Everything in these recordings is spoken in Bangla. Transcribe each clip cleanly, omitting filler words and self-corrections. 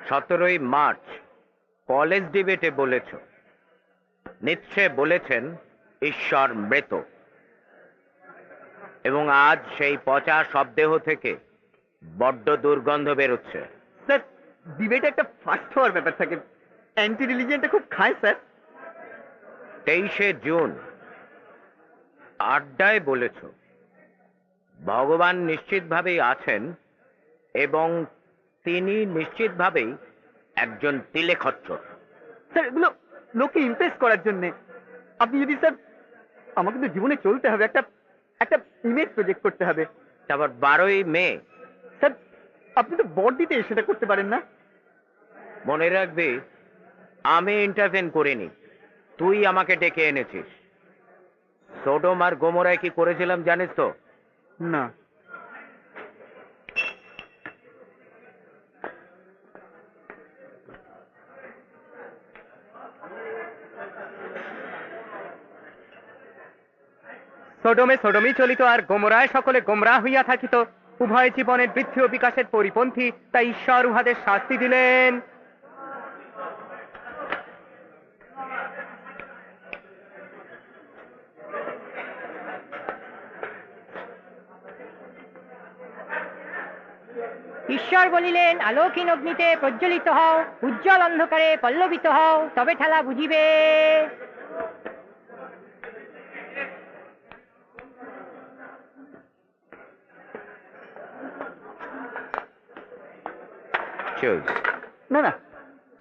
17 মার্চ কলেজ ডিবেটে বলেছ, নিশ্চে বলেছেন ঈশ্বর মৃত, এবং আজ সেই পচা শবদেহ থেকে বড্ড দুর্গন্ধ বেরোচ্ছে। স্যার, ডিবেটে একটা ফার্স্ট হওয়ার ব্যাপার থাকে, অ্যান্টি রিলিজিয়ানটা খুব খায় স্যার। 23 জুন আড্ডায় বলেছ, ভগবান নিশ্চিতভাবেই আছেন এবং তিনি নিশ্চিতভাবেই একজন তিলেখচ্চর। স্যার, এগুলো লোককে ইমপ্রেস করার জন্য। আপনি যদি স্যার, আমাকে তো জীবনে চলতে হবে, একটা একটা ইমেজ প্রজেক্ট করতে হবে। তারপর 12ই মে। স্যার, আপনি তো বর দিতে সেটা করতে পারেন না। মনে রাখবি, আমি ইন্টারভেন করিনি, তুই আমাকে ডেকে এনেছিস। সোডম আর গোমরায় কি করেছিলাম জানিস তো? না। সোডমে সোডমই চলিত, আর গোমরায় সকলে গোমরা হইয়া থাকিত। উভয় জীবনের বৃদ্ধি ও বিকাশের পরিপন্থী, তাই ঈশ্বর উহাদের শাস্তি দিলেন। ঈশ্বর বলিলেন, আলোকহীন অগ্নিতে প্রজ্বলিত হও, উজ্জ্বল অন্ধকারে পল্লবিত হও, তবে ঠেলা বুঝিবে। না না,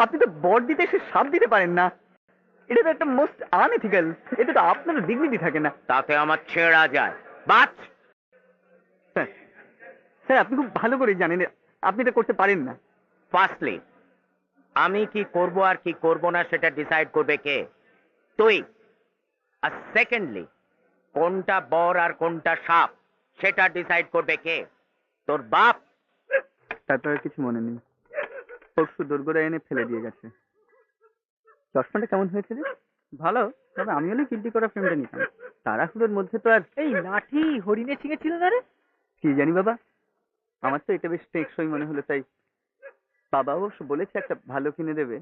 আপনি তো বর দিতে সে সাপ দিতে পারেন না। এটা তো একটা মোস্ট আনএথিক্যাল। এটা তো আপনার ডিগনিটি থাকে না। তাতে আমার ছেঁড়া যায়। বাস স্যার, স্যার, আপনি খুব ভালো করে জানেন আপনি এটা করতে পারেন না। ফার্স্টলি, আমি কি করব আর কি করব না সেটা ডিসাইড করবে কে? তুই। আর সেকেন্ডলি, কোনটা বর আর কোনটা সাপ সেটা ডিসাইড করবে কে? তোর বাপ। তারপরে কিছু মনে নেই, পরশু দোরগোড়া এনে ফেলে দিয়ে গেছে। চশমাটা কেমন হয়েছে রে? ভালো, তবে আমি হলে কিল্টি করা ফ্রেমটা নিতাম। তারাহুড়োর মধ্যে তো আর এই লাঠি হরিণের ছিঁড়ে ছিল না রে? কি জানি বাবা, আমার তো এটা বেশ টেকসই মনে হলো, তাই বাবা অবশ্য বলেছে একটা ভালো কিনে দেবে।